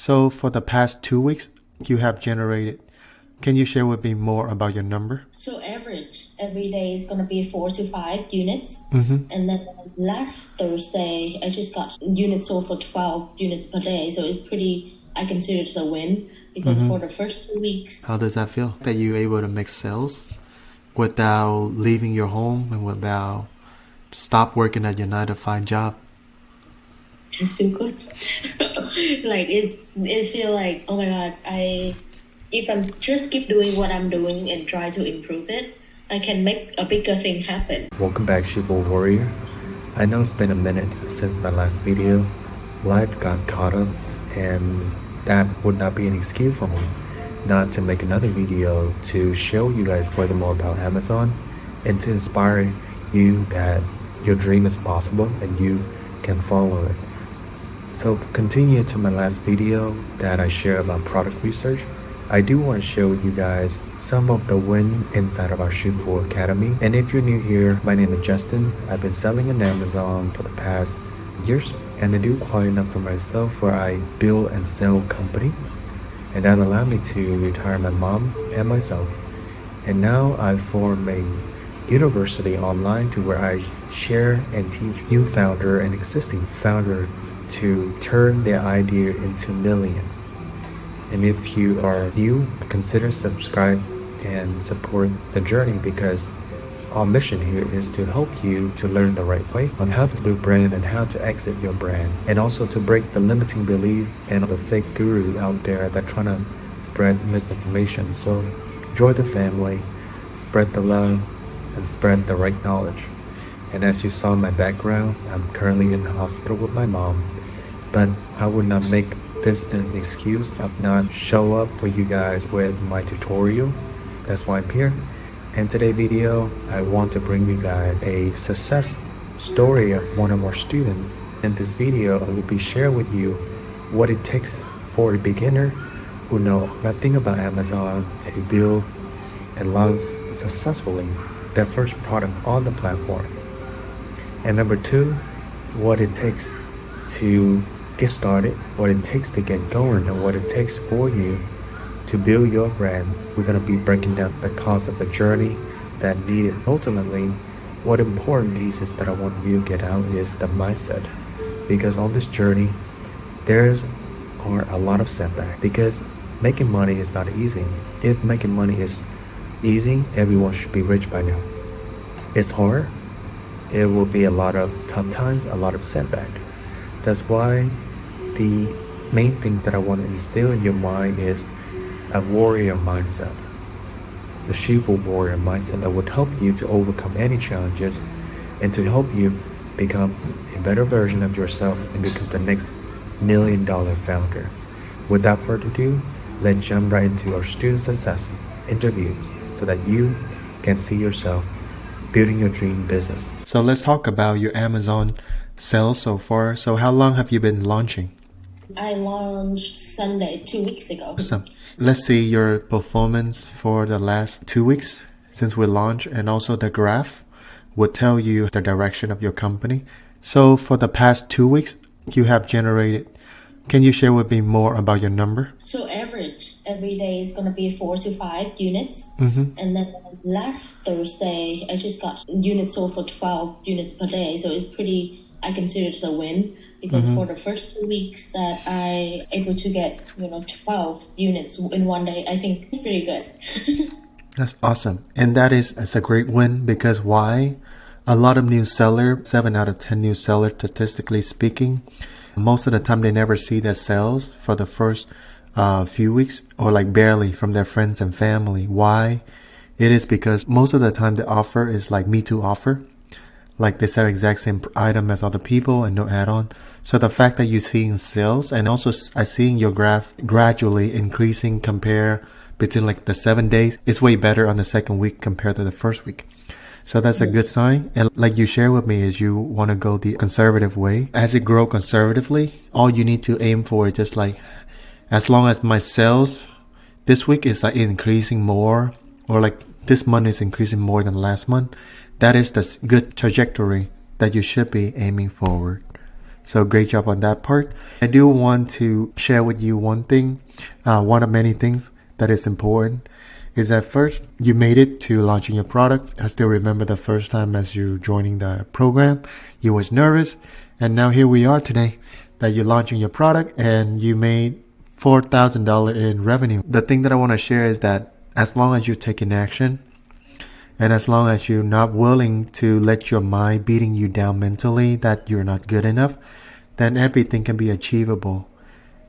So for the past 2 weeks, you have generated. Can you share with me more about your number? So average every day is gonna be 4 to 5 units, and then last Thursday I just got units sold for 12 units per day. So it's pretty. I consider it a win because for the first 2 weeks. How does that feel? That you're able to make sales without leaving your home and without stop working at your 9 to 5 job? Just feel good. Like it feel like, oh my god, if I'm just keep doing what I'm doing and try to improve it, I can make a bigger thing happen. Welcome back, Shivo Warrior. I know it's been a minute since my last video. Life got caught up, and that would not be an excuse for me not to make another video to show you guys furthermore about Amazon and to inspire you that your dream is possible and you can follow it. So continue to my last video that I share about product research. I do want to show you guys some of the win inside of our Shifu Academy. And if you're new here, my name is Justin. I've been selling on Amazon for the past years, and I do quite enough for myself where I build and sell company. And that allowed me to retire my mom and myself. And now I've formed a university online to where I share and teach new founder and existing founder to turn their idea into millions. And if you are new, consider subscribe and support the journey, because our mission here is to help you to learn the right way on how to do brand and how to exit your brand, and also to break the limiting belief and the fake guru out there that trying to spread misinformation. So join the family, spread the love, and spread the right knowledge. And as you saw in my background, I'm currently in the hospital with my mom, but I would not make this is an excuse of not show up for you guys with my tutorial. That's why I'm here. And today's video, I want to bring you guys a success story of one of our students. In this video, I will be sharing with you what it takes for a beginner who know nothing about Amazon to build and launch successfully their first product on the platform. And number two, what it takes to get started, what it takes to get going, and what it takes for you to build your brand. We're going to be breaking down the cost of the journey that needed. Ultimately, what important pieces that I want you to get out is the mindset, because on this journey there's are a lot of setbacks, because making money is not easy. If making money is easy, everyone should be rich by now. It's hard. It will be a lot of tough times, a lot of setback. That's why the main thing that I want to instill in your mind is a warrior mindset, the Shifu warrior mindset that would help you to overcome any challenges and to help you become a better version of yourself and become the next $1 million founder. Without further ado, let's jump right into our student success interviews so that you can see yourself building your dream business. So let's talk about your Amazon sales so far. So how long have you been launching? I launched Sunday 2 weeks ago. Awesome. Let's see your performance for the last 2 weeks since we launched, and also the graph would tell you the direction of your company. So for the past 2 weeks, you have generated. Can you share with me more about your number? So average every day is gonna be 4 to 5 units, and then last Thursday I just got units sold for 12 units per day. So it's pretty. I consider it a win because for the first 2 weeks that I able to get 12 units in one day, I think it's pretty good. That's awesome, and it's a great win, because why? A lot of new sellers, 7 out of 10 new sellers, statistically speaking, most of the time they never see their sales for the first few weeks, or like barely, from their friends and family. Why? It is because most of the time the offer is like Me Too offer. Like they sell exact same item as other people and no add-on. So the fact that you're seeing sales, and also I seeing your graph gradually increasing compare between like the 7 days, it's way better on the second week compared to the first week. So that's a good sign. And like you share with me is you want to go the conservative way. As it grow conservatively, all you need to aim for is just like, as long as my sales this week is like increasing more, or like this month is increasing more than last month, that is the good trajectory that you should be aiming forward. So great job on that part. I do want to share with you one thing, one of many things that is important is that first you made it to launching your product. I still remember the first time as you joining the program, you was nervous. And now here we are today that you're launching your product and you made $4,000 in revenue. The thing that I want to share is that as long as you take an action and as long as you're not willing to let your mind beating you down mentally that you're not good enough, then everything can be achievable.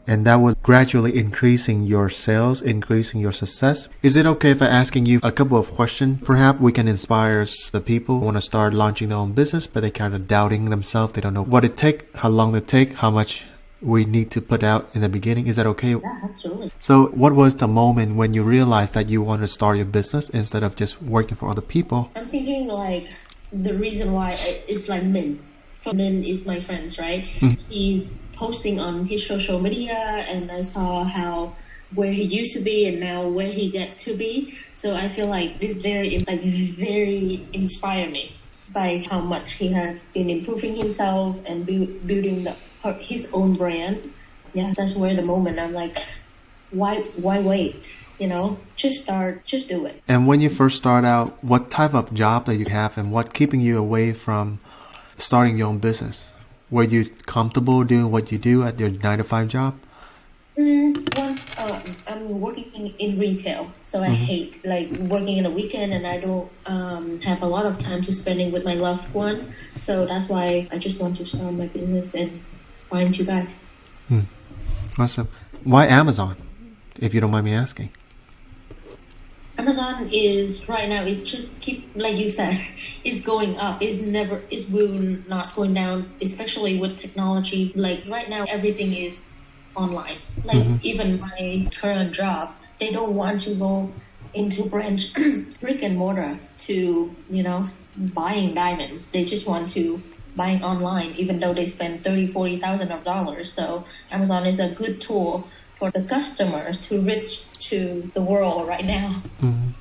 And that will gradually increasing your sales, increasing your success. Is it okay if I asking you a couple of questions? Perhaps we can inspire the people who want to start launching their own business, but they kind of doubting themselves. They don't know what it take, how long it take, how much we need to put out in the beginning. Is that okay? Yeah, absolutely. So what was the moment when you realized that you want to start your business instead of just working for other people? I'm thinking like the reason why is like Min. Min is my friend, right? He's posting on his social media and I saw how where he used to be and now where he get to be. So I feel like this very inspire me by how much he has been improving himself and building his own brand. Yeah, that's where the moment I'm like, why wait? You know, just start, just do it. And when you first start out, what type of job that you have and what keeping you away from starting your own business? Were you comfortable doing what you do at your 9-to-5 job? I'm working in retail, so I hate like working in a weekend, and I don't have a lot of time to spending with my loved one. So that's why I just want to start my business and find you guys. Awesome. Why Amazon, if you don't mind me asking? Amazon is right now is just keep like you said, it's going up. It will not going down, especially with technology. Like right now, everything is online. Like even my current job, they don't want to go into brick and mortar to buying diamonds. They just want to buying online, even though they spend $30,000-$40,000. So Amazon is a good tool for the customers to reach to the world right now.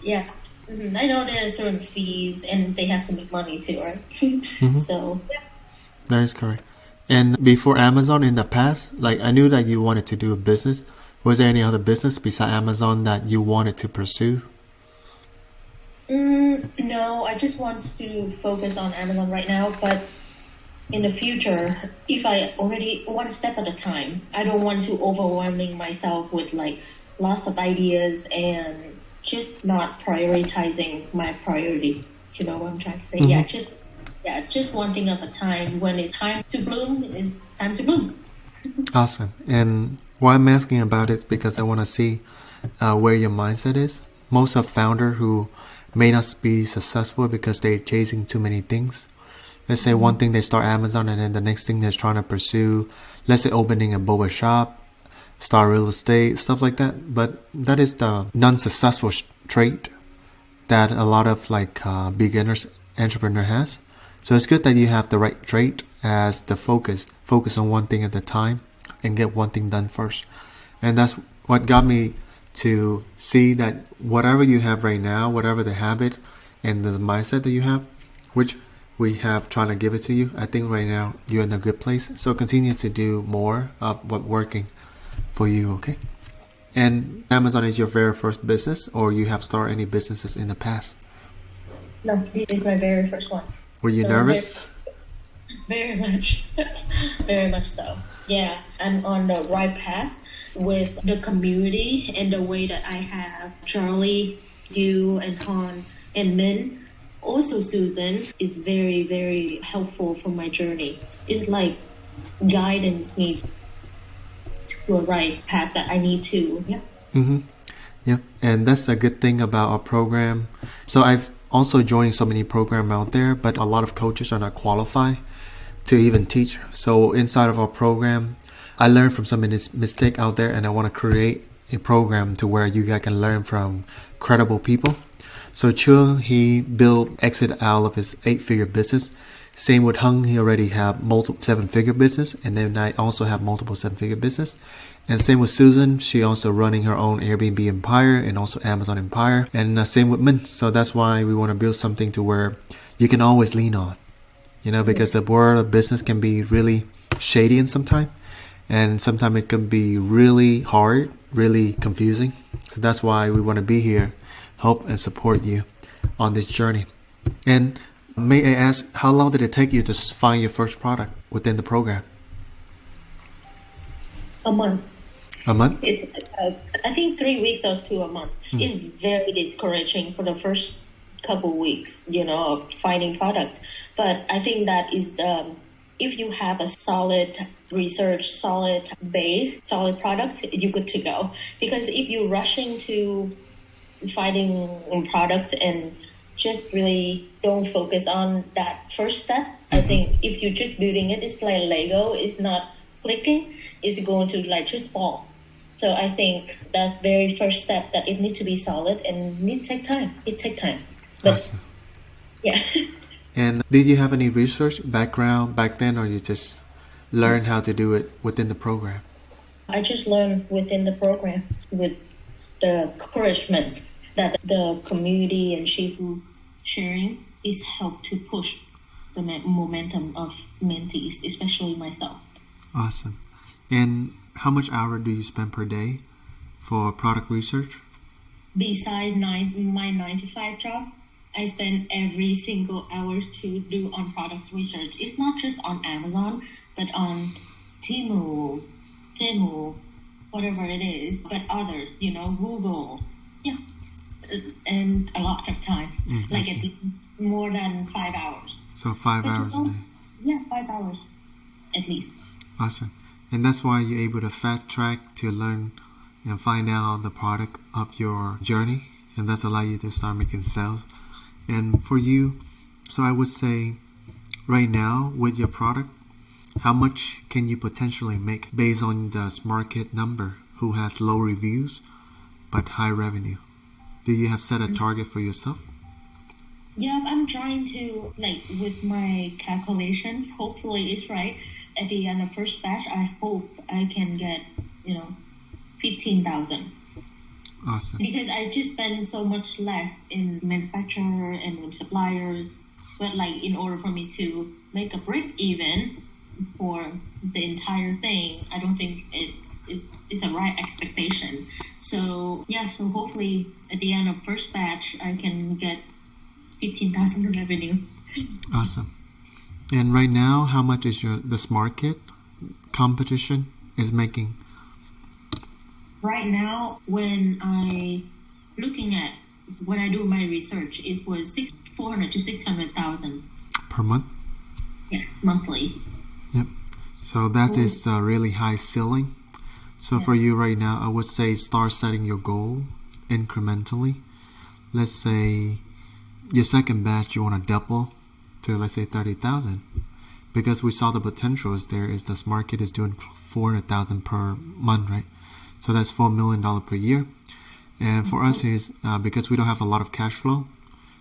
Yeah. I know there are certain fees and they have to make money too, right? So yeah. That is correct. And before Amazon in the past, like I knew that you wanted to do a business. Was there any other business besides Amazon that you wanted to pursue? No, I just want to focus on Amazon right now, but in the future, if I already one step at a time, I don't want to overwhelming myself with like lots of ideas and just not prioritizing my priority. You know what I'm trying to say? Just one thing at a time. When it's time to bloom, it's time to bloom. Awesome. And why I'm asking about it is because I want to see where your mindset is. Most of founder who may not be successful because they're chasing too many things. Let's say one thing they start Amazon and then the next thing they're trying to pursue, let's say opening a boba shop, start real estate, stuff like that. But that is the non-successful trait that a lot of like beginners entrepreneur has. So it's good that you have the right trait as the focus on one thing at a time and get one thing done first. And that's what got me to see that whatever you have right now, whatever the habit and the mindset that you have, which we have trying to give it to you, I think right now you're in a good place. So continue to do more of what working for you, okay? And Amazon is your very first business, or you have started any businesses in the past? No, this is my very first one. Were you nervous? Very much. Very much so. Yeah, I'm on the right path with the community and the way that I have Charlie, you, and Han, and Min. Also, Susan is very, very helpful for my journey. It's like guidance me to a right path that I need to. Yeah. Yep. And that's a good thing about our program. So I've also joined so many programs out there, but a lot of coaches are not qualified to even teach. So inside of our program, I learned from some mistake out there, and I want to create a program to where you guys can learn from credible people. So Chung, he built exit out of his 8-figure business. Same with Hung, he already have multiple 7-figure business, and then I also have multiple 7-figure business. And same with Susan, she also running her own Airbnb empire and also Amazon empire. And same with Min. So that's why we want to build something to where you can always lean on, because the world of business can be really shady in sometimes, and sometimes it can be really hard, really confusing. So that's why we want to be here, help and support you on this journey. And may I ask, how long did it take you to find your first product within the program? A month. A month? It's I think 3 weeks or to a month. It's very discouraging for the first couple weeks, of finding products. But I think that is if you have a solid research, solid base, solid product, you're good to go. Because if you're rushing to finding products and just really don't focus on that first step, I think if you're just building it, it's like Lego, it's not clicking, it's going to like just fall. So I think that very first step that it needs to be solid and it takes time. It takes time. But Awesome. yeah. And did you have any research background back then, or you just learned how to do it within the program? I just learned within the program with the encouragement that the community and Shifu sharing is helped to push the momentum of mentees, especially myself. Awesome. And how much hour do you spend per day for product research? Besides my 9 to 5 job, I spend every single hour to do on products research. It's not just on Amazon, but on Temu, whatever it is, but others, Google. Yeah. And a lot of time, like at least more than 5 hours. So 5 hours a day. Yeah, 5 hours at least. Awesome. And that's why you're able to fast track to learn and find out the product of your journey, and that's allow you to start making sales. And for you, so I would say right now with your product, how much can you potentially make based on the market number who has low reviews but high revenue? Do you have set a target for yourself? Yeah, I'm trying to, like, with my calculations, hopefully it's right. At the end of first batch, I hope I can get, 15,000. Awesome. Because I just spend so much less in manufacturer and with suppliers. But, like, in order for me to make a break even for the entire thing, I don't think it's a right expectation. So, yeah, so hopefully at the end of first batch, I can get 15,000 revenue. Awesome. And right now, how much is this market competition is making? Right now, when I do my research, it was 400 to 600,000 per month. Yeah, monthly. Yep. So that is a really high ceiling. So for you right now, I would say start setting your goal incrementally. Let's say your second batch you want to double to, let's say, 30,000, because we saw the potential is there. Is this market is doing 400,000 per month, right? So that's $4 million per year. And for us is because we don't have a lot of cash flow,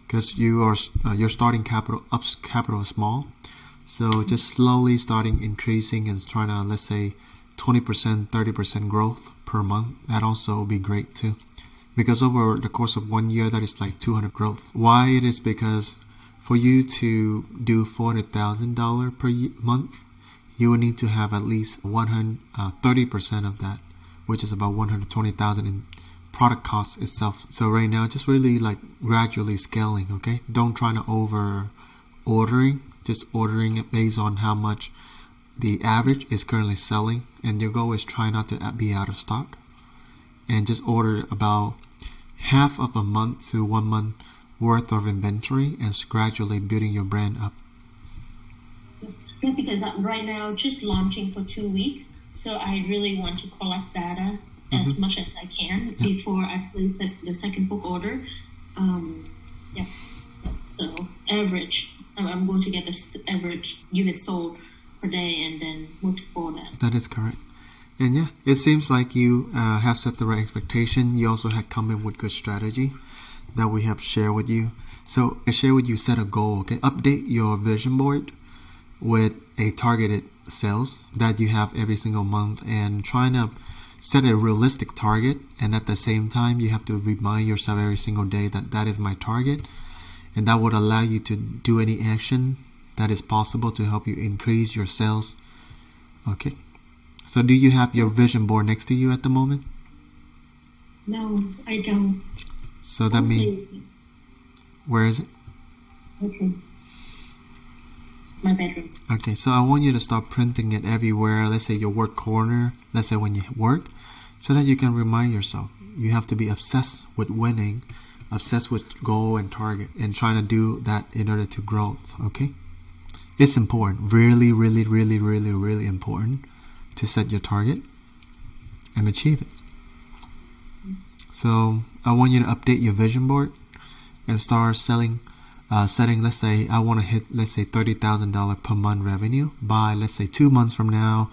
because your starting capital is small, so just slowly starting increasing and trying to, let's say, 20%, 30% growth per month. That also will be great too, because over the course of 1 year, that is like 200 growth. Why it is because for you to do $400,000 per month, you will need to have at least 30% of that, which is about 120,000 in product cost itself. So right now, just really like gradually scaling. Okay, don't try to over ordering, just ordering it based on how much the average is currently selling, and your goal is try not to be out of stock, and just order about half of a month to 1 month worth of inventory and gradually building your brand up. Yeah, because right now just launching for 2 weeks, so I really want to collect data as much as I can before I place the second book order. So average, I'm going to get the average unit sold per day and then multiple that. That is correct. And yeah, it seems like you have set the right expectation. You also had come in with good strategy that we have shared with you. So I share with you, set a goal. Okay, update your vision board with a targeted sales that you have every single month, and trying to set a realistic target. And at the same time, you have to remind yourself every single day that that is my target, and that would allow you to do any action that is possible to help you increase your sales Okay. So do you have your vision board next to you at the moment? No, I don't. So that means, where is it? Okay. My bedroom. Okay, so I want you to start printing it everywhere. Let's say your work corner, let's say when you work, so that you can remind yourself. You have to be obsessed with winning, obsessed with goal and target, and trying to do that in order to growth, okay? It's important, really, really, really, really, really important to set your target and achieve it. So I want you to update your vision board and start setting, let's say I want to hit, let's say $30,000 per month revenue by, let's say 2 months from now,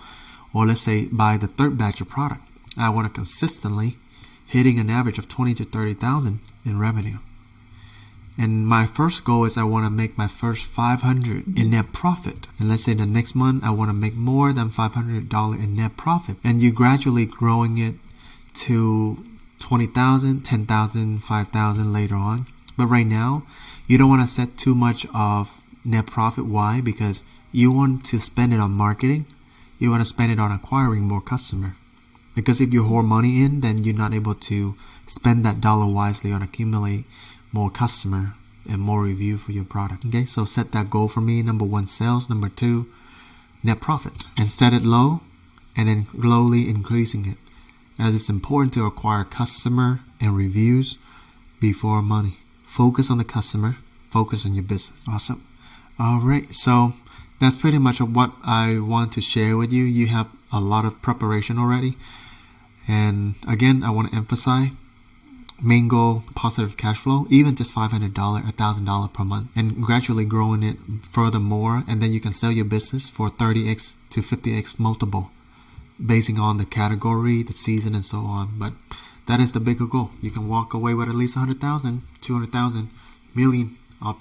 or let's say by the third batch of product. I want to consistently hitting an average of 20 to 30,000 in revenue. And my first goal is I want to make my first $500 in net profit. And let's say the next month I want to make more than $500 in net profit. And you gradually growing it to 20,000, 10,000, 5,000 later on. But right now, you don't want to set too much of net profit. Why? Because you want to spend it on marketing. You want to spend it on acquiring more customer. Because if you hoard money in, then you're not able to spend that dollar wisely on accumulate more customer and more review for your product. Okay, so set that goal for me. Number 1, sales. Number 2, net profit. And set it low and then slowly increasing it, as it's important to acquire customer and reviews before money. Focus on the customer, focus on your business. Awesome. All right, so that's pretty much what I want to share with you. You have a lot of preparation already. And again, I want to emphasize main goal, positive cash flow, even just $500, $1,000 per month, and gradually growing it furthermore. And then you can sell your business for 30x to 50x multiple, basing on the category, the season, and so on. But that is the bigger goal. You can walk away with at least 100,000, 200,000, million, a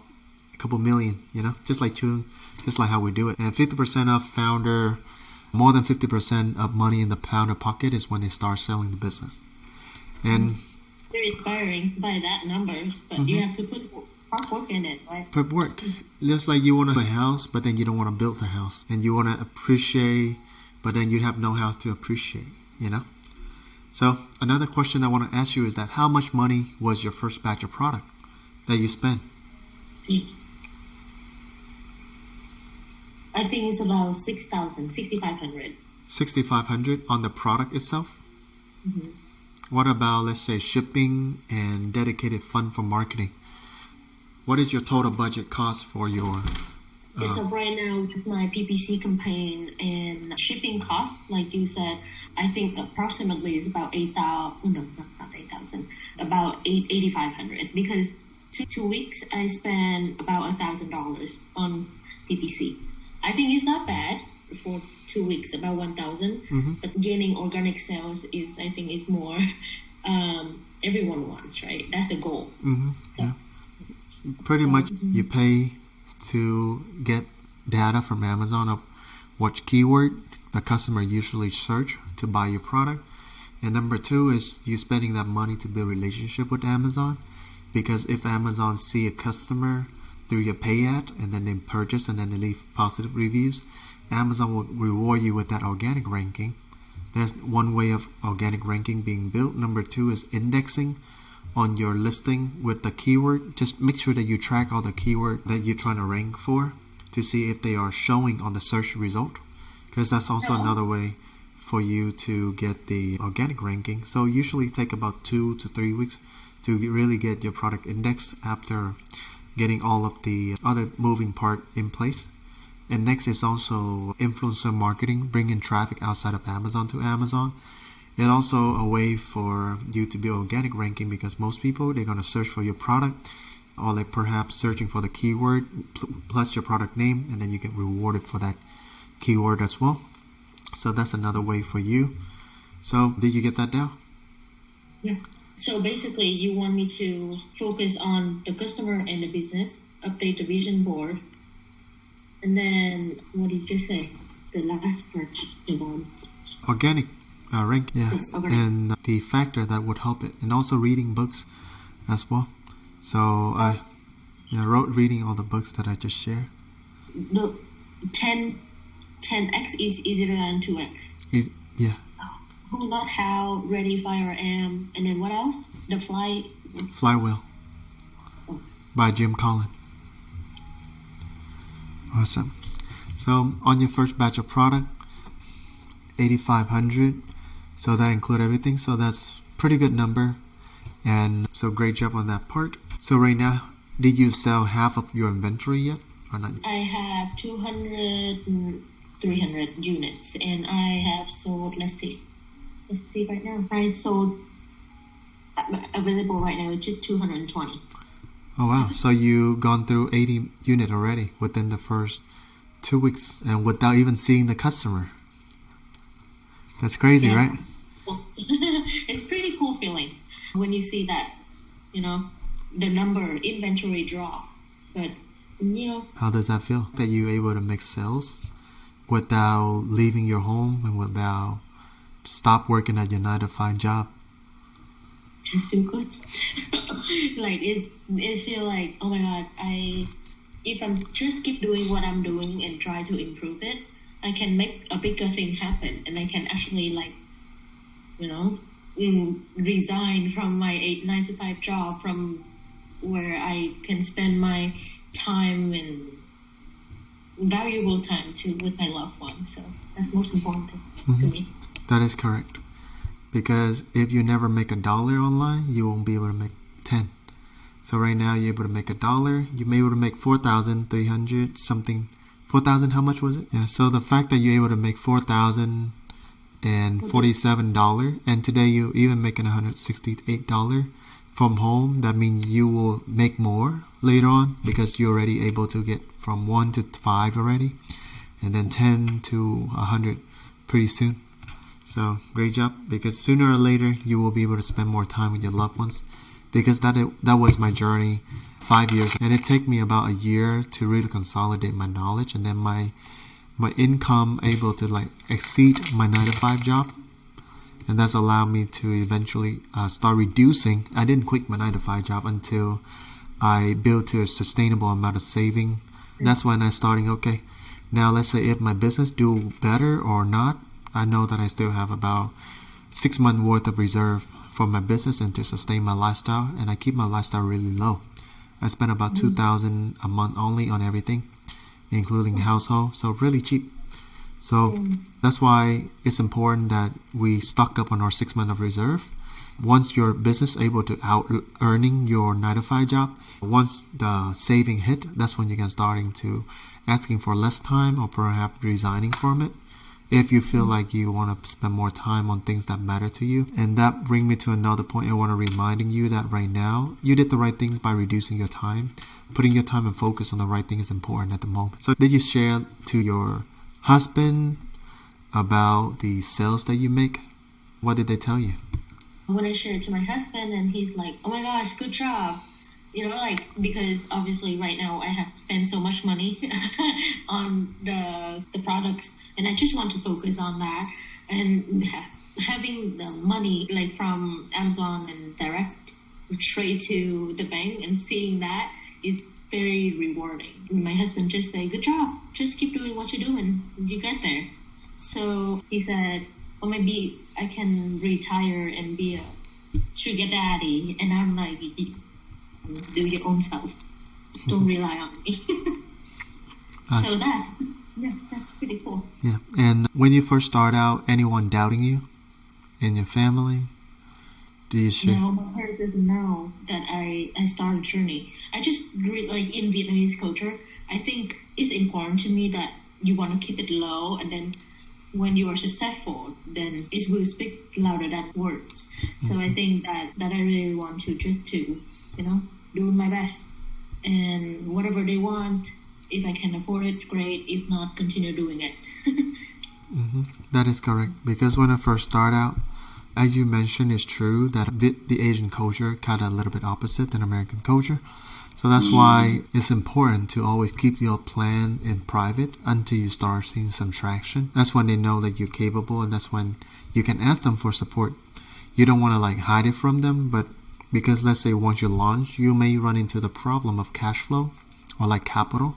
couple million, just like how we do it. And 50% of founder, more than 50% of money in the founder pocket is when they start selling the business. And very inspiring by that numbers, but you have to put hard work in it, right? Put work. Just like you want to buy a house, but then you don't want to build the house. And you want to appreciate, but then you have no house to appreciate, So another question I want to ask you is that how much money was your first batch of product that you spent? I think it's about 6,500. 6,500 on the product itself? Mm-hmm. What about, let's say, shipping and dedicated fund for marketing? What is your total budget cost for your... So right now with my PPC campaign and shipping cost, like you said, I think approximately is about 8,000. No, not 8,000. About 8,500. Because two weeks I spend about $1,000 on PPC. I think it's not bad for 2 weeks, about 1,000. Mm-hmm. But gaining organic sales I think is more. Everyone wants, right? That's a goal. Mm-hmm. So, pretty much you pay to get data from Amazon of what keyword the customer usually search to buy your product. And number 2 is you spending that money to build a relationship with Amazon, because if Amazon see a customer through your pay ad and then they purchase and then they leave positive reviews, Amazon will reward you with that organic ranking. That's one way of organic ranking being built. Number 2 is indexing on your listing with the keyword. Just make sure that you track all the keyword that you're trying to rank for to see if they are showing on the search result, because that's also another way for you to get the organic ranking. So usually take about 2 to 3 weeks to really get your product indexed after getting all of the other moving part in place. And next is also influencer marketing, bringing traffic outside of Amazon to Amazon. It's also a way for you to build organic ranking, because most people, they're going to search for your product, or like perhaps searching for the keyword plus your product name, and then you get rewarded for that keyword as well. So that's another way for you. So did you get that down? Yeah. So basically you want me to focus on the customer and the business, update the vision board, and then what did you say? The last part, the one. Organic. Rank, yeah, yes, okay. And the factor that would help it, and also reading books as well. So I wrote reading all the books that I just shared. No, 10 10x is easier than 2x. Yeah. Who Not How, Ready, Fire, Am, and then what else? The Flywheel by Jim Collins. Awesome. So on your first batch of product, 8,500. So that include everything. So that's pretty good number. And so great job on that part. So right now, did you sell half of your inventory yet or not? I have 200 and 300 units, and I have sold, let's see right now. I sold available right now, it's just 220. Oh wow. So you gone through 80 unit already within the first 2 weeks and without even seeing the customer. That's crazy, Yeah. right? It's pretty cool feeling when you see that, the number inventory drop. But, How does that feel? That you're able to make sales without leaving your home and without stop working at your 9-to-5 job? just feel good. Like it feel like, oh my God, if I'm just keep doing what I'm doing and try to improve it, I can make a bigger thing happen, and I can actually resign from my 9-to-5 job, from where I can spend my time and valuable time with my loved one. So that's most important thing to me. That is correct. Because if you never make $1 online, you won't be able to make 10. So right now you're able to make $1. You may be able to make 4,300 something. 4,000, how much was it? Yeah. So the fact that you're able to make $4,047, and today you're even making $168 from home, that means you will make more later on because you're already able to get from 1 to 5 already, and then 10 to 100 pretty soon. So great job, because sooner or later you will be able to spend more time with your loved ones, because that was my journey, 5 years, and it took me about a year to really consolidate my knowledge, and then my income able to exceed my 9-to-5 job, and that's allowed me to eventually start reducing. I didn't quit my 9-to-5 job until I built to a sustainable amount of saving. That's when I started, okay, now let's say if my business do better or not, I know that I still have about 6 months worth of reserve for my business and to sustain my lifestyle, and I keep my lifestyle really low. I spend about $2,000 a month only on everything, including household, so really cheap. So that's why it's important that we stock up on our 6 months of reserve. Once your business is able to out earning your 9-to-5 job, once the saving hit, that's when you can starting to asking for less time or perhaps resigning from it, if you feel like you want to spend more time on things that matter to you. And that brings me to another point. I want to reminding you that right now you did the right things by reducing your time. Putting your time and focus on the right thing is important at the moment. So did you share to your husband about the sales that you make? What did they tell you? When I shared it to my husband, and he's like, oh my gosh, good job. Because obviously right now I have spent so much money on the products, and I just want to focus on that. And having the money from Amazon and direct straight to the bank and seeing that is very rewarding. And my husband just said, good job, just keep doing what you're doing, you get there. So he said, well, maybe I can retire and be a sugar daddy. And I'm like, do your own self. Don't rely on me. So that's pretty cool. Yeah. And when you first start out, anyone doubting you in your family? Do you share? No, my parents doesn't know that I started a journey. I just in Vietnamese culture, I think it's important to me that you want to keep it low, and then when you are successful, then it will speak louder than words. So I think that I really want to just to do my best, and whatever they want, if I can afford it, great. If not, continue doing it. That is correct, because when I first start out, as you mentioned, it's true that the Asian culture kind of a little bit opposite than American culture. So that's why it's important to always keep your plan in private until you start seeing some traction. That's when they know that you're capable, and that's when you can ask them for support. You don't want to hide it from them, but because let's say once you launch, you may run into the problem of cash flow or capital.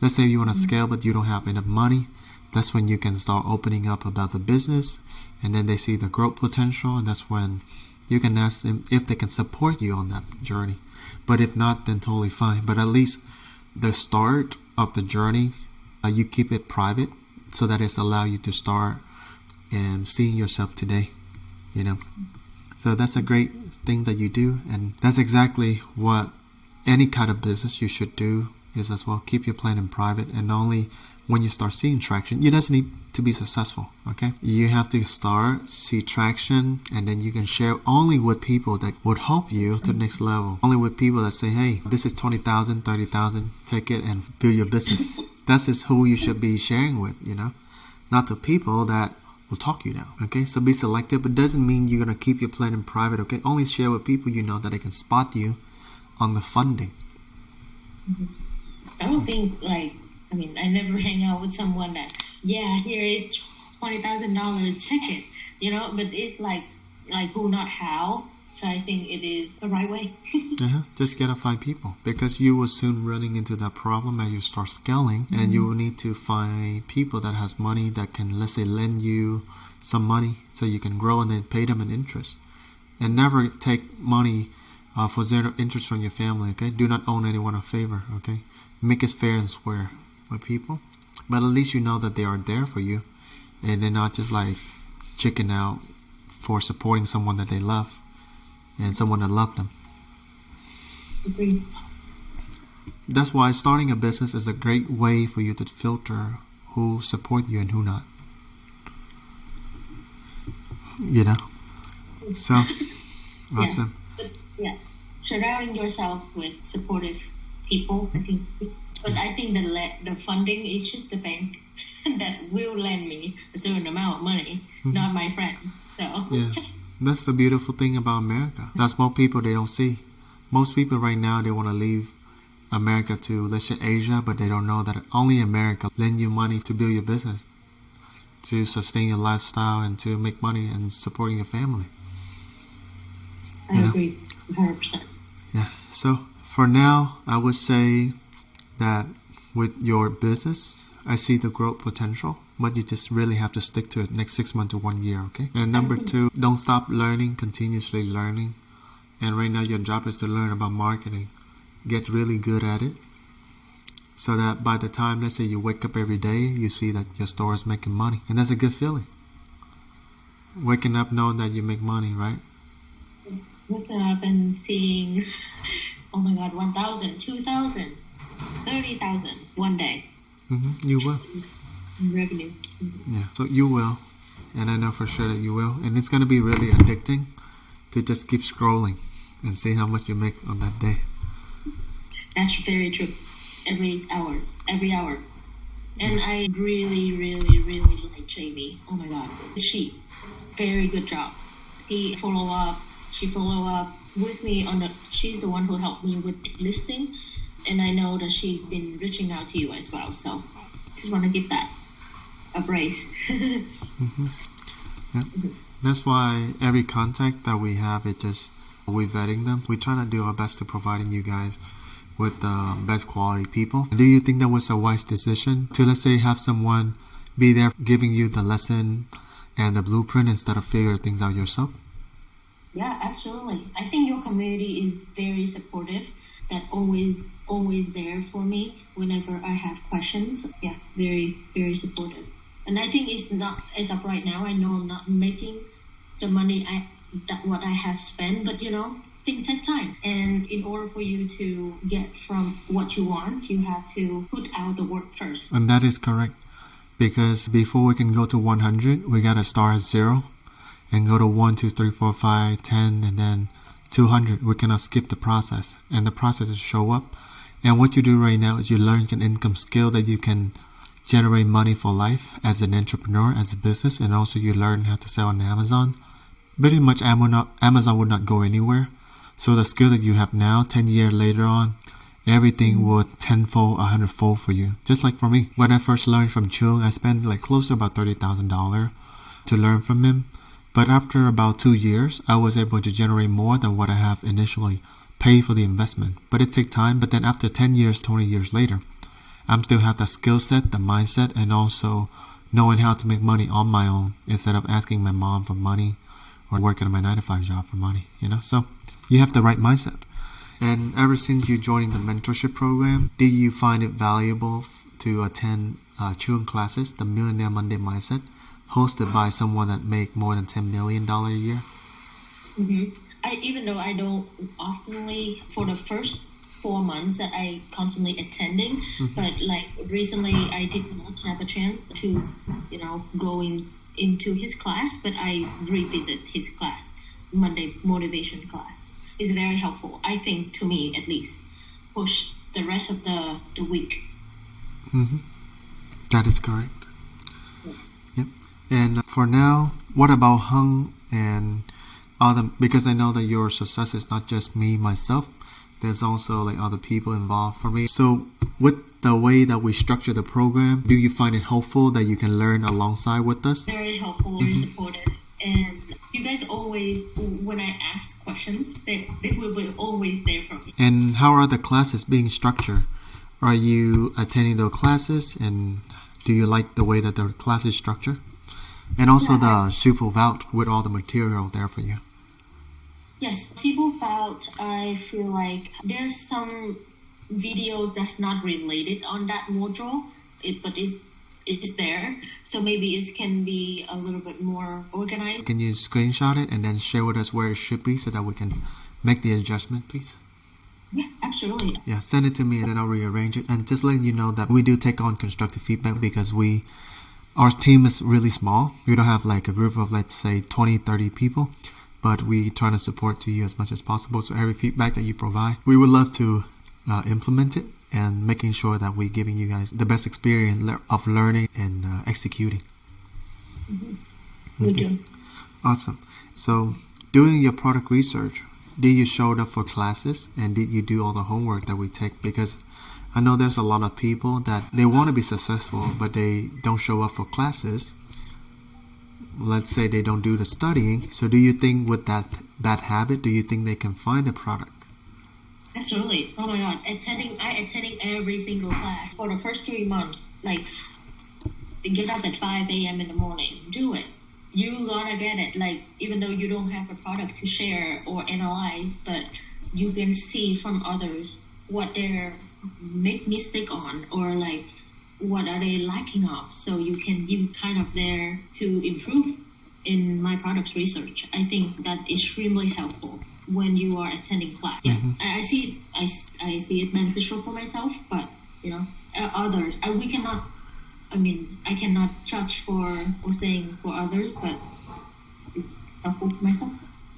Let's say you want to scale, but you don't have enough money That's when you can start opening up about the business, and then they see the growth potential, and that's when you can ask them if they can support you on that journey. But if not, then totally fine. But at least the start of the journey, you keep it private so that it's allow you to start and seeing yourself today, you know. So that's a great thing that you do, and that's exactly what any kind of business you should do is as well. Keep your plan in private, and only when you start seeing traction, you just need to be successful, okay? You have to start, see traction, and then you can share only with people that would help you to the next level. Only with people that say, hey, this is 20,000, 30,000, take it and build your business. That's just who you should be sharing with, you know? Not the people that will talk you down, okay? So be selective, but doesn't mean you're going to keep your plan in private, okay? Only share with people you know that they can spot you on the funding. I don't think, like, I mean, I never hang out with someone that, yeah, here is $20,000 ticket, you know, but it's like who, not how. So I think it is the right way. Just gotta find people, because you will soon running into that problem as you start scaling, and you will need to find people that has money that can, let's say, lend you some money so you can grow, and then pay them an interest. And never take money for zero interest from your family, okay? Do not owe anyone a favor, okay? Make it fair and square with people, but at least you know that they are there for you, and they're not just like chicken out for supporting someone that they love and someone that loved them. Agreed. That's why starting a business is a great way for you to filter who support you and who not, you know. So awesome. Yeah, surrounding yourself with supportive people, I think. But I think the funding is just the bank that will lend me a certain amount of money, not my friends. So yeah, that's the beautiful thing about America. That's most people they don't see. Most people right now, they want to leave America to, let's say, Asia, but they don't know that only America lend you money to build your business, to sustain your lifestyle, and to make money and supporting your family. I agree 100%. Yeah. So for now, I would say that with your business, I see the growth potential, but you just really have to stick to it next 6 months to 1 year, okay? And number 2, don't stop learning, continuously learning. And right now your job is to learn about marketing. Get really good at it, so that by the time, let's say, you wake up every day, you see that your store is making money. And that's a good feeling. Waking up knowing that you make money, right? Waking up and seeing, oh my God, 1,000, 2,000, 30,000 one day. You will. Revenue. Yeah, so you will. And I know for sure that you will. And it's going to be really addicting to just keep scrolling and see how much you make on that day. That's very true. Every hour. And I really, really, really like Jamie. Oh my God. She, very good job. She follow up with me she's the one who helped me with listing. And I know that she's been reaching out to you as well. So just want to give that a praise. Yeah. That's why every contact that we have, we're vetting them. We're trying to do our best to providing you guys with the best quality people. Do you think that was a wise decision to, let's say, have someone be there giving you the lesson and the blueprint instead of figuring things out yourself? Yeah, absolutely. I think your community is very supportive. That always there for me whenever I have questions. Yeah, very, very supportive. And I think it's not, as of right now, I know I'm not making the money what I have spent, but things take time. And in order for you to get from what you want, you have to put out the work first. And that is correct. Because before we can go to 100, we got to start at 0 and go to 1, 2, 3, 4, 5, 10, and then 200. We cannot skip the process, and the process is show up. And what you do right now is you learn an income skill that you can generate money for life as an entrepreneur, as a business, and also you learn how to sell on Amazon. Pretty much Amazon would not go anywhere. So the skill that you have now, 10 years later on, everything would tenfold, 100-fold for you. Just like for me, when I first learned from Chung, I spent like close to about $30,000 to learn from him. But after about 2 years, I was able to generate more than what I have initially paid for the investment. But it takes time. But then after 10 years, 20 years later, I'm still have the skill set, the mindset, and also knowing how to make money on my own instead of asking my mom for money or working at my 9-to-5 job for money, So you have the right mindset. And ever since you joining the mentorship program, do you find it valuable to attend Chun classes, the Millionaire Monday Mindset, hosted by someone that make more than $10 million a year? Even though I don't oftenly, for the first 4 months that I constantly attending, but like recently I did not have a chance to, going into his class, but I revisit his class, Monday motivation class. It's very helpful, I think, to me at least, push the rest of the week. That is correct. Yep. And for now, what about Hung and other, because I know that your success is not just me, myself, there's also like other people involved for me. So with the way that we structure the program, do you find it helpful that you can learn alongside with us? Very helpful, very supportive. And you guys always, when I ask questions, they will be always there for me. And how are the classes being structured? Are you attending those classes, and do you like the way that the class is structured? And also the Shifu Vault with all the material there for you. Yes, Shifu Vault, I feel like there's some video that's not related on that module, but it's there. So maybe it can be a little bit more organized. Can you screenshot it and then share with us where it should be so that we can make the adjustment, please? Yeah, absolutely. Yeah, send it to me and then I'll rearrange it. And just letting you know that we do take on constructive feedback because our team is really small. We don't have like a group of, let's say, 20, 30 people, but we try to support to you as much as possible. So every feedback that you provide, we would love to implement it and making sure that we're giving you guys the best experience of learning and executing. We do. Awesome. So doing your product research, did you show up for classes and did you do all the homework that we take? Because I know there's a lot of people that they want to be successful, but they don't show up for classes. Let's say they don't do the studying. So do you think with that bad habit, do you think they can find a product? Absolutely. Oh my God. I attending every single class for the first 3 months. Like, get up at 5 a.m. in the morning. Do it. You gotta get it. Like, even though you don't have a product to share or analyze, but you can see from others what they're make mistake on, or like what are they lacking of. So you can use kind of there to improve in my product research. I think that is extremely helpful when you are attending class. Yeah, I see it beneficial for myself, but others, I cannot judge for or saying for others, but it's helpful for myself.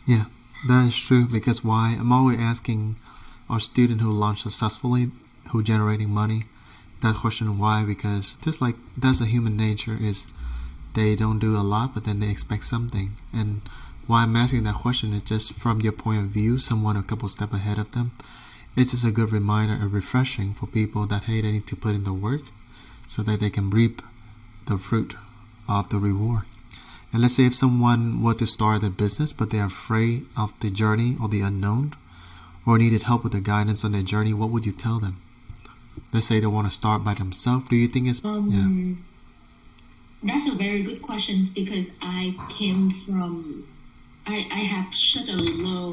Yeah, that is true. Because why? I'm always asking our student who launched successfully, who generating money, that question why, because just like that's the human nature is they don't do a lot, but then they expect something. And why I'm asking that question is just from your point of view, someone a couple steps ahead of them. It's just a good reminder and refreshing for people that, hey, they need to put in the work so that they can reap the fruit of the reward. And let's say if someone were to start their business, but they're afraid of the journey or the unknown, or needed help with the guidance on their journey, what would you tell them? Let's say they want to start by themselves. Do you think it's... That's a very good question, because I came from... I have such a low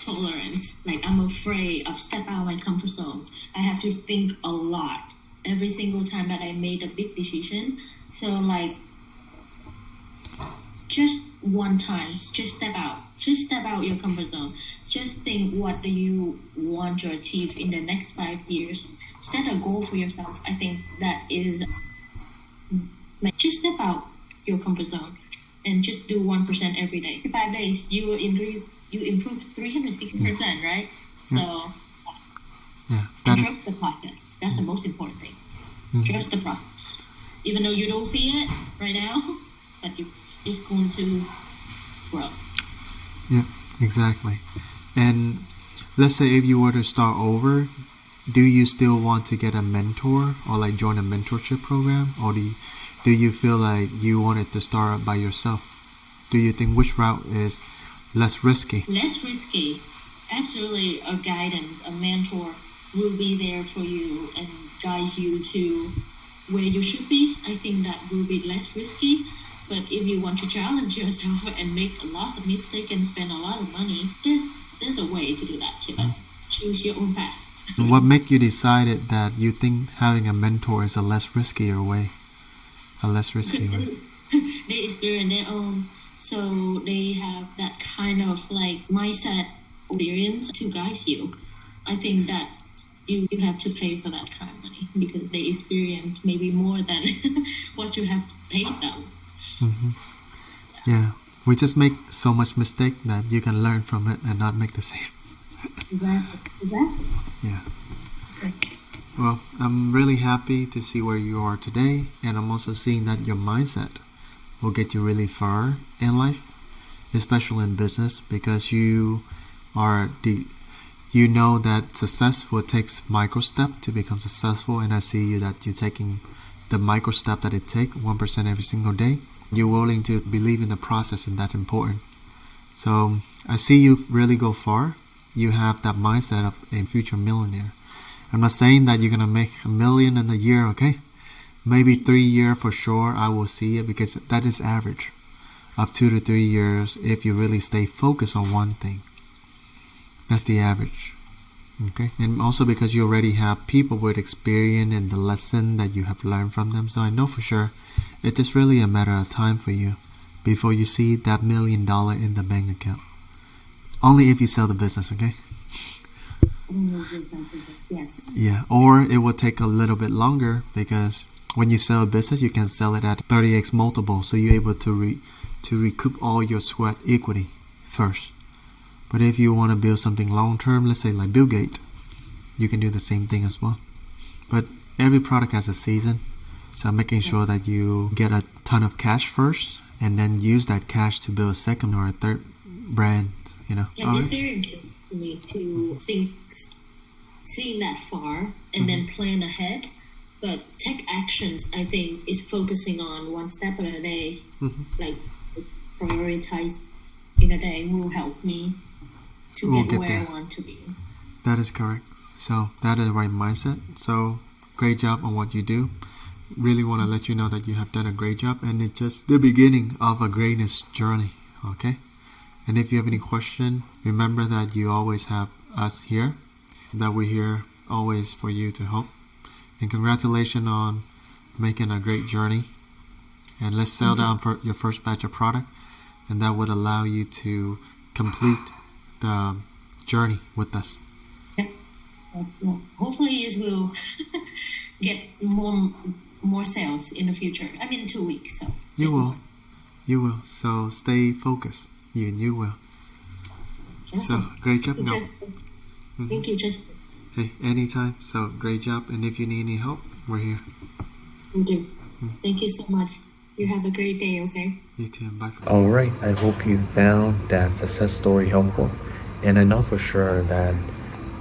tolerance. Like, I'm afraid of step out of my comfort zone. I have to think a lot every single time that I made a big decision. So, like, just one time, just step out. Just step out your comfort zone. Just think, what do you want to achieve in the next 5 years? Set a goal for yourself. I think that is... Just step out your comfort zone and just do 1% every day. 5 days, you will improve 360%, right? So, trust the process. That's the most important thing. Trust the process. Even though you don't see it right now, but it's going to grow. Yeah, exactly. And let's say if you were to start over, do you still want to get a mentor or like join a mentorship program, or do you feel like you wanted to start by yourself? Do you think which route is less risky? Less risky. Absolutely. A guidance, a mentor will be there for you and guide you to where you should be, I think that will be less risky. But if you want to challenge yourself and make lots of mistakes and spend a lot of money, there's a way to do that too. Choose your own path. What make you decided that you think having a mentor is a less riskier way? A less risky way? They experience their own, so they have that kind of like mindset experience to guide you. I think that you have to pay for that kind of money because they experience maybe more than what you have paid them. Yeah, we just make so much mistake that you can learn from it and not make the same. Exactly. Yeah. Well, I'm really happy to see where you are today, and I'm also seeing that your mindset will get you really far in life, especially in business, because you know that success will takes micro step to become successful, and I see you that you're taking the micro step that it takes 1% every single day. You're willing to believe in the process, and that's important. So I see you really go far. You have that mindset of a future millionaire. I'm not saying that you're gonna make $1 million in a year, okay? Maybe 3 years for sure. I will see it because that is average of 2 to 3 years if you really stay focused on one thing. That's the average. Okay, and also because you already have people with experience and the lesson that you have learned from them, so I know for sure it is really a matter of time for you before you see that $1 million in the bank account. Only if you sell the business, okay? Yes. Yeah, or it will take a little bit longer because when you sell a business, you can sell it at 30x multiple, so you're able to recoup all your sweat equity first. But if you want to build something long term, let's say like Bill Gates, you can do the same thing as well. But every product has a season, so making sure that you get a ton of cash first and then use that cash to build a second or a third brand, you know. Yeah, it's very important to me to think, seeing that far and then plan ahead. But take actions, I think, is focusing on one step at a day, like prioritize in a day will help me to get where there. I want to be. That is correct. So that is the right mindset. So great job on what you do. Really want to let you know that you have done a great job, and it's just the beginning of a greatness journey. Okay. And if you have any question, remember that you always have us here, that we're here always for you to help. And congratulations on making a great journey. And let's sell down for your first batch of product, and that would allow you to complete the journey with us. Yeah. Hopefully it will get more sales in the future. I mean, 2 weeks. So you will. So stay focused. You will. Awesome. So great job. Thank you, Justin. Hey, anytime. So great job. And if you need any help, we're here. Thank you. Thank you so much. You have a great day, okay? You too. Bye. Alright, I hope you found that success story helpful. And I know for sure that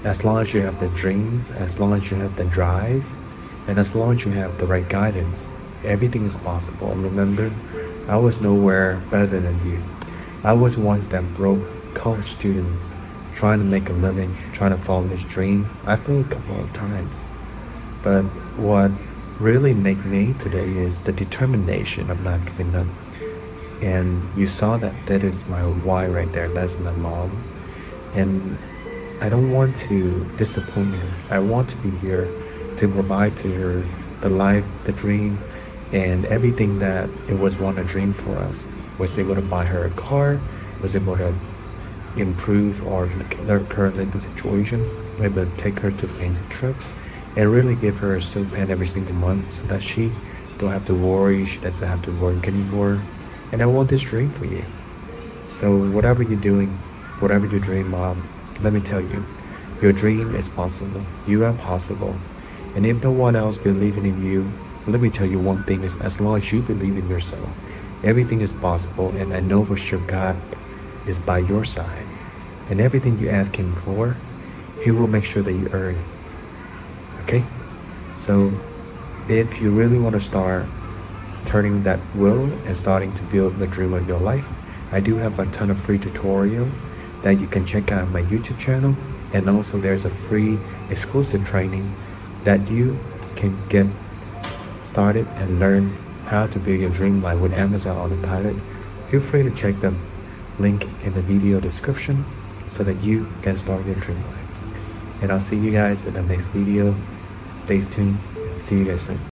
as long as you have the dreams, as long as you have the drive, and as long as you have the right guidance, everything is possible. Remember, I was nowhere better than you. I was once that broke college students trying to make a living, trying to follow his dream. I failed a couple of times. But what really made me today is the determination of not giving up. And you saw that is my why right there. That's my mom. And I don't want to disappoint her. I want to be here to provide to her the life, the dream, and everything that it was once a dream for us. Was able to buy her a car, was able to improve our current living situation, able to take her to fancy trips, and really give her a stipend every single month so that she don't have to worry, she doesn't have to work anymore. And I want this dream for you. So whatever you're doing, whatever you dream, Mom, let me tell you, your dream is possible. You are possible. And if no one else believing in you, let me tell you one thing is as long as you believe in yourself, everything is possible. And I know for sure God is by your side. And everything you ask Him for, He will make sure that you earn it. Okay? So if you really want to start turning that wheel and starting to build the dream of your life, I do have a ton of free tutorial that you can check out on my YouTube channel. And also there's a free exclusive training that you can get started and learn how to build your dream life with Amazon Autopilot, feel free to check the link in the video description so that you can start your dream life. And I'll see you guys in the next video. Stay tuned and see you guys soon.